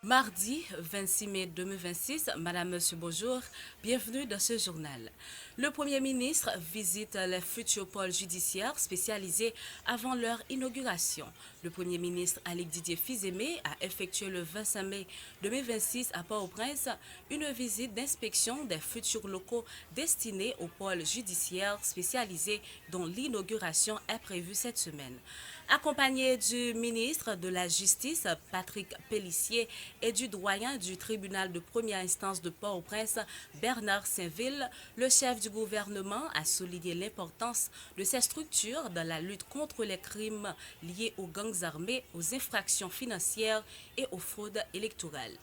Mardi 26 mai 2026, Madame, Monsieur, bonjour, bienvenue dans ce journal. Le Premier ministre visite les futurs pôles judiciaires spécialisés avant leur inauguration. Le Premier ministre Alec Didier Fils-Aimé a effectué le 25 mai 2026 à Port-au-Prince une visite d'inspection des futurs locaux destinés aux pôles judiciaires spécialisés dont l'inauguration est prévue cette semaine. Accompagné du ministre de la Justice, Patrick Pellissier, et du doyen du tribunal de première instance de Port-au-Prince, Bernard Saint-Ville, le chef du gouvernement a souligné l'importance de ces structures dans la lutte contre les crimes liés aux gangs armés, aux infractions financières et aux fraudes électorales.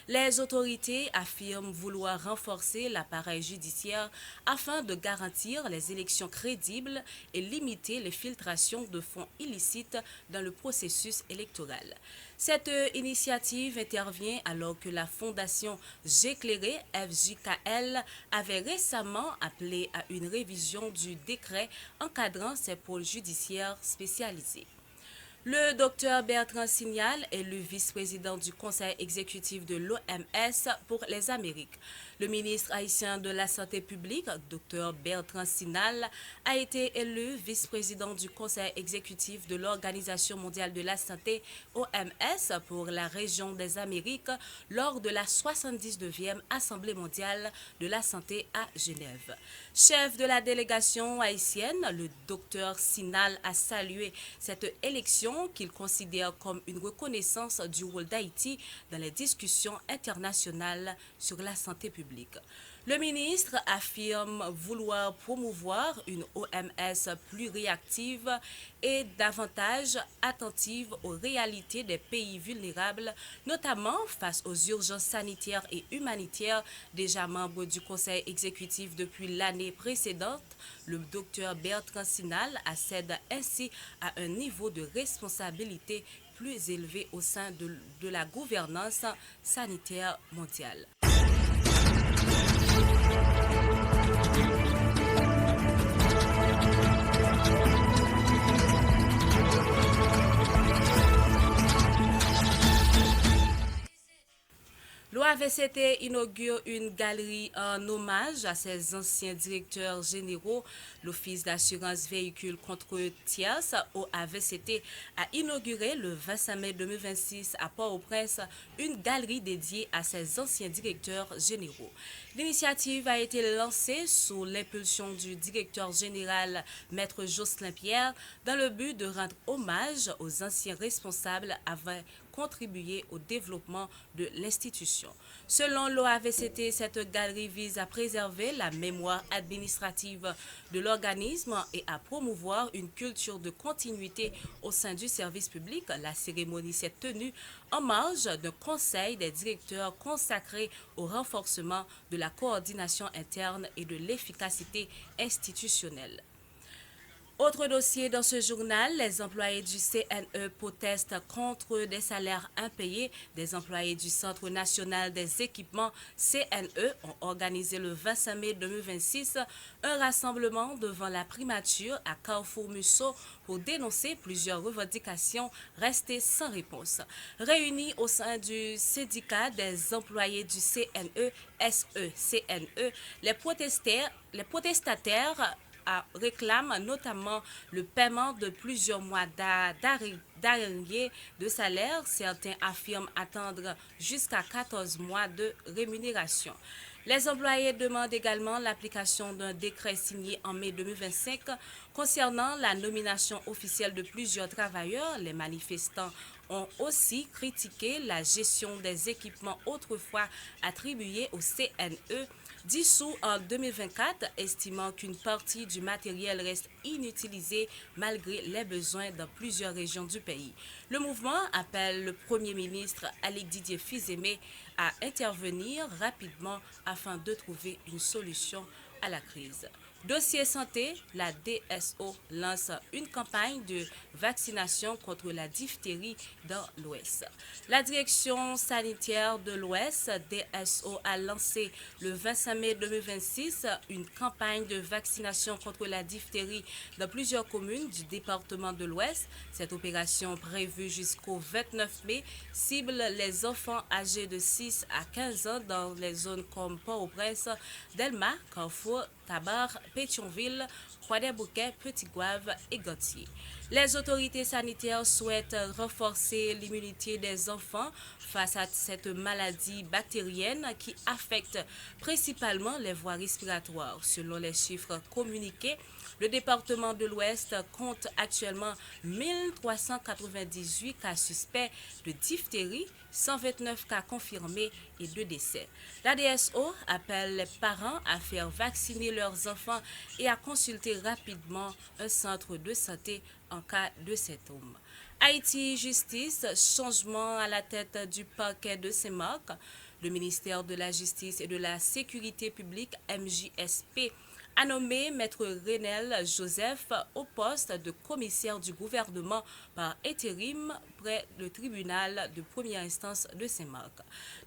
Les autorités affirment vouloir renforcer l'appareil judiciaire afin de garantir les élections crédibles et limiter les filtrations de fonds illicites dans le processus électoral. Cette initiative intervient alors que la Fondation J'éclairé FJKL avait récemment appelé à une révision du décret encadrant ces pôles judiciaires spécialisés. Le docteur Bertrand Signal est le vice-président du conseil exécutif de l'OMS pour les Amériques. Le ministre haïtien de la Santé publique, docteur Bertrand Signal, a été élu vice-président du conseil exécutif de l'Organisation mondiale de la santé, OMS, pour la région des Amériques lors de la 79e Assemblée mondiale de la santé à Genève. Chef de la délégation haïtienne, le docteur Signal a salué cette élection qu'il considère comme une reconnaissance du rôle d'Haïti dans les discussions internationales sur la santé publique. Le ministre affirme vouloir promouvoir une OMS plus réactive et davantage attentive aux réalités des pays vulnérables, notamment face aux urgences sanitaires et humanitaires. Déjà membre du conseil exécutif depuis l'année précédente, le docteur Bertrand Sinal accède ainsi à un niveau de responsabilité plus élevé au sein de la gouvernance sanitaire mondiale. L'OAVCT inaugure une galerie en hommage à ses anciens directeurs généraux. L'Office d'assurance véhicule contre tierce, OAVCT, a inauguré le 25 mai 2026 à Port-au-Prince une galerie dédiée à ses anciens directeurs généraux. L'initiative a été lancée sous l'impulsion du directeur général Maître Jocelyn Pierre dans le but de rendre hommage aux anciens responsables avant contribuer au développement de l'institution. Selon l'OAVCT, cette galerie vise à préserver la mémoire administrative de l'organisme et à promouvoir une culture de continuité au sein du service public. La cérémonie s'est tenue en marge d'un conseil des directeurs consacré au renforcement de la coordination interne et de l'efficacité institutionnelle. Autre dossier dans ce journal, les employés du CNE protestent contre des salaires impayés. Des employés du Centre national des équipements CNE ont organisé le 25 mai 2026 un rassemblement devant la primature à Carrefour-Musso pour dénoncer plusieurs revendications restées sans réponse. Réunis au sein du syndicat des employés du CNE, SECNE, les protestataires réclament notamment le paiement de plusieurs mois d'arriérés de salaire. Certains affirment attendre jusqu'à 14 mois de rémunération. Les employés demandent également l'application d'un décret signé en mai 2025 concernant la nomination officielle de plusieurs travailleurs. Les manifestants ont aussi critiqué la gestion des équipements autrefois attribués au CNE, dissous en 2024, estimant qu'une partie du matériel reste inutilisée malgré les besoins dans plusieurs régions du pays. Le mouvement appelle le Premier ministre Alec Didier Fils-Aimé à intervenir rapidement afin de trouver une solution à la crise. Dossier santé, la DSO lance une campagne de vaccination contre la diphtérie dans l'Ouest. La direction sanitaire de l'Ouest, DSO, a lancé le 25 mai 2026 une campagne de vaccination contre la diphtérie dans plusieurs communes du département de l'Ouest. Cette opération prévue jusqu'au 29 mai cible les enfants âgés de 6 à 15 ans dans les zones comme Port-au-Prince, Delma, Carrefour, Tabar, Pétionville, Croix-des-Bouquets, Petit-Goâve et Gantier. Les autorités sanitaires souhaitent renforcer l'immunité des enfants face à cette maladie bactérienne qui affecte principalement les voies respiratoires. Selon les chiffres communiqués, le département de l'Ouest compte actuellement 1398 cas suspects de diphtérie, 129 cas confirmés et 2 décès. La DSO appelle les parents à faire vacciner leurs enfants et à consulter rapidement un centre de santé en cas de symptômes. Haïti Justice, changement à la tête du parquet de Saint-Marc. Le ministère de la Justice et de la Sécurité publique, MJSP, a nommé Maître Renel Joseph au poste de commissaire du gouvernement par intérim près le tribunal de première instance de Saint-Marc.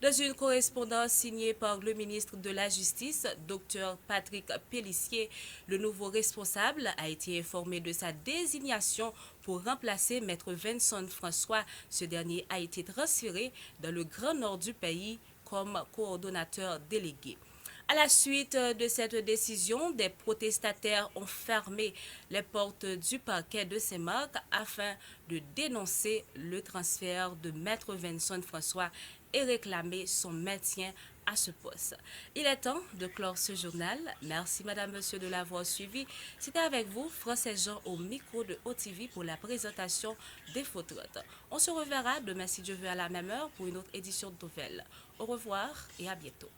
Dans une correspondance signée par le ministre de la Justice, Dr Patrick Pellissier, le nouveau responsable a été informé de sa désignation pour remplacer Maître Vincent François. Ce dernier a été transféré dans le Grand Nord du pays comme coordonnateur délégué. À la suite de cette décision, des protestataires ont fermé les portes du parquet de Saint-Marc afin de dénoncer le transfert de Maître Vincent François et réclamer son maintien à ce poste. Il est temps de clore ce journal. Merci Madame, Monsieur de l'avoir suivi. C'était avec vous, Français Jean, au micro de OTV pour la présentation des photos. On se reverra demain si Dieu veut à la même heure pour une autre édition de nouvelles. Au revoir et à bientôt.